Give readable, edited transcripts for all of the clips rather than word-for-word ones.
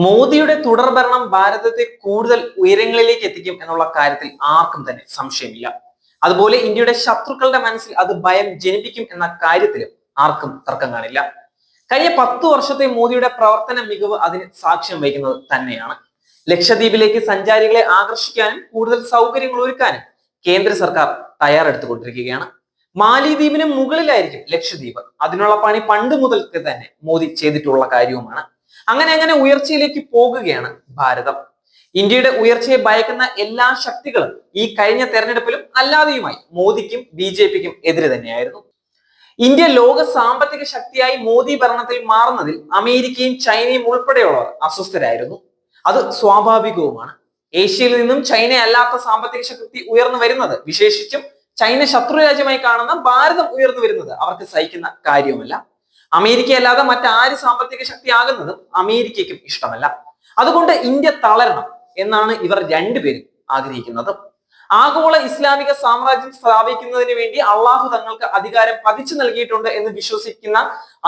മോദിയുടെ തുടർഭരണം ഭാരതത്തെ കൂടുതൽ ഉയരങ്ങളിലേക്ക് എത്തിക്കും എന്നുള്ള കാര്യത്തിൽ ആർക്കും തന്നെ സംശയമില്ല. അതുപോലെ ഇന്ത്യയുടെ ശത്രുക്കളുടെ മനസ്സിൽ അത് ഭയം ജനിപ്പിക്കും എന്ന കാര്യത്തിലും ആർക്കും തർക്കം കാണില്ല. കഴിഞ്ഞ 10 വർഷത്തെ മോദിയുടെ പ്രവർത്തന മികവ് അതിന് സാക്ഷ്യം വഹിക്കുന്നത് തന്നെയാണ്. ലക്ഷദ്വീപിലേക്ക് സഞ്ചാരികളെ ആകർഷിക്കാനും കൂടുതൽ സൗകര്യങ്ങൾ ഒരുക്കാനും കേന്ദ്ര സർക്കാർ തയ്യാറെടുത്തുകൊണ്ടിരിക്കുകയാണ്. മാലിദ്വീപിന് മുകളിലായിരിക്കും ലക്ഷദ്വീപ്. അതിനുള്ള പണി പണ്ട് മുതൽക്ക് തന്നെ മോദി ചെയ്തിട്ടുള്ള കാര്യവുമാണ്. അങ്ങനെ ഉയർച്ചയിലേക്ക് പോകുകയാണ് ഭാരതം. ഇന്ത്യയുടെ ഉയർച്ചയെ ഭയക്കുന്ന എല്ലാ ശക്തികളും ഈ കഴിഞ്ഞ തെരഞ്ഞെടുപ്പിലും അല്ലാതെയുമായി മോദിക്കും BJPക്കും എതിരെ തന്നെയായിരുന്നു. ഇന്ത്യ ലോക സാമ്പത്തിക ശക്തിയായി മോദി ഭരണത്തിൽ മാറുന്നതിൽ അമേരിക്കയും ചൈനയും ഉൾപ്പെടെയുള്ളവർ അസ്വസ്ഥരായിരുന്നു. അത് സ്വാഭാവികവുമാണ്. ഏഷ്യയിൽ നിന്നും ചൈന അല്ലാത്ത സാമ്പത്തിക ശക്തി ഉയർന്നു വരുന്നത്, വിശേഷിച്ചും ചൈന ശത്രു രാജ്യമായി കാണുന്ന ഭാരതം ഉയർന്നു വരുന്നത് അവർക്ക് സഹിക്കുന്ന കാര്യവുമല്ല. അമേരിക്ക അല്ലാതെ മറ്റാര് സാമ്പത്തിക ശക്തിയാകുന്നതും അമേരിക്കയ്ക്കും ഇഷ്ടമല്ല. അതുകൊണ്ട് ഇന്ത്യ തളരണം എന്നാണ് ഇവർ രണ്ടുപേരും ആഗ്രഹിക്കുന്നത്. ആഗോള ഇസ്ലാമിക സാമ്രാജ്യം സ്ഥാപിക്കുന്നതിന് വേണ്ടി അള്ളാഹു തങ്ങൾക്ക് അധികാരം പതിച്ചു നൽകിയിട്ടുണ്ട് എന്ന് വിശ്വസിക്കുന്ന,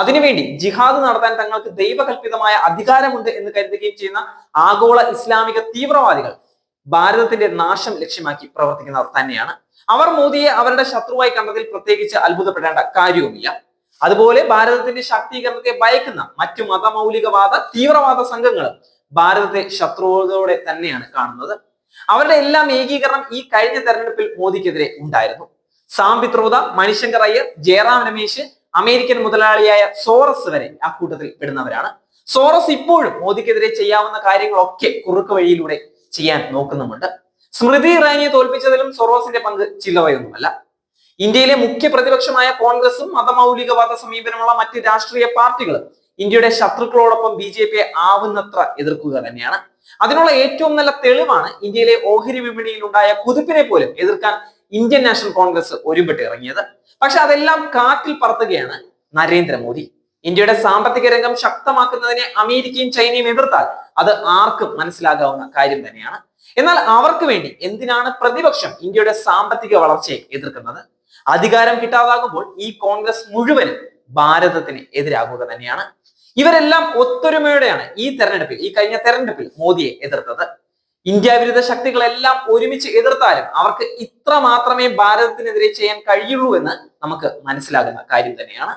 അതിനുവേണ്ടി ജിഹാദ് നടത്താൻ തങ്ങൾക്ക് ദൈവകൽപിതമായ അധികാരമുണ്ട് എന്ന് കരുതുകയും ചെയ്യുന്ന ആഗോള ഇസ്ലാമിക തീവ്രവാദികൾ ഭാരതത്തിന്റെ നാശം ലക്ഷ്യമാക്കി പ്രവർത്തിക്കുന്നവർ തന്നെയാണ്. അവർ മോദിയെ അവരുടെ ശത്രുവായി കണ്ടതിൽ പ്രത്യേകിച്ച് അത്ഭുതപ്പെടേണ്ട കാര്യവുമില്ല. അതുപോലെ ഭാരതത്തിന്റെ ശാക്തീകരണത്തെ ഭയക്കുന്ന മറ്റു മതമൗലികവാദ തീവ്രവാദ സംഘങ്ങളും ഭാരതത്തെ ശത്രുതയോടെ തന്നെയാണ് കാണുന്നത്. അവരുടെ എല്ലാം ഏകീകരണം ഈ കഴിഞ്ഞ തെരഞ്ഞെടുപ്പിൽ മോദിക്കെതിരെ ഉണ്ടായിരുന്നു. സാം പിത്രോദ, മണിശങ്കർ അയ്യർ, ജയറാം രമേശ്, അമേരിക്കൻ മുതലാളിയായ സോറസ് വരെ ആ കൂട്ടത്തിൽ പെടുന്നവരാണ്. സോറസ് ഇപ്പോഴും മോദിക്കെതിരെ ചെയ്യാവുന്ന കാര്യങ്ങളൊക്കെ കുറുക്ക് വഴിയിലൂടെ ചെയ്യാൻ നോക്കുന്നുമുണ്ട്. സ്മൃതി ഇറാനിയെ തോൽപ്പിച്ചതിലും സോറോസിന്റെ പങ്ക് ചില്ലറയൊന്നുമല്ല. ഇന്ത്യയിലെ മുഖ്യ പ്രതിപക്ഷമായ കോൺഗ്രസും മതമൗലികവാദ സമീപനമുള്ള മറ്റ് രാഷ്ട്രീയ പാർട്ടികളും ഇന്ത്യയുടെ ശത്രുക്കളോടൊപ്പം BJPയെ ആവുന്നത്ര എതിർക്കുക തന്നെയാണ്. അതിനുള്ള ഏറ്റവും നല്ല തെളിവാണ് ഇന്ത്യയിലെ ഓഹരി വിപണിയിൽ ഉണ്ടായ കുതിപ്പിനെ പോലും എതിർക്കാൻ ഇന്ത്യൻ നാഷണൽ കോൺഗ്രസ് ഒരുപെട്ട് ഇറങ്ങിയത്. പക്ഷെ അതെല്ലാം കാറ്റിൽ പറത്തുകയാണ് നരേന്ദ്രമോദി. ഇന്ത്യയുടെ സാമ്പത്തിക രംഗം ശക്തമാക്കുന്നതിനെ അമേരിക്കയും ചൈനയും എതിർത്താൽ അത് ആർക്കും മനസ്സിലാകാവുന്ന കാര്യം തന്നെയാണ്. എന്നാൽ അവർക്ക് വേണ്ടി എന്തിനാണ് പ്രതിപക്ഷം ഇന്ത്യയുടെ സാമ്പത്തിക വളർച്ചയെ എതിർക്കുന്നത്? അധികാരം കിട്ടാതാകുമ്പോൾ ഈ കോൺഗ്രസ് മുഴുവനും ഭാരതത്തിന് എതിരാകുക തന്നെയാണ്. ഇവരെല്ലാം ഒത്തൊരുമയോടെയാണ് ഈ കഴിഞ്ഞ തെരഞ്ഞെടുപ്പിൽ മോദിയെ എതിർത്തത്. ഇന്ത്യ വിരുദ്ധ ശക്തികളെല്ലാം ഒരുമിച്ച് എതിർത്താലും അവർക്ക് ഇത്ര മാത്രമേ ഭാരതത്തിനെതിരെ ചെയ്യാൻ കഴിയുള്ളൂ എന്ന് നമുക്ക് മനസ്സിലാകുന്ന കാര്യം തന്നെയാണ്.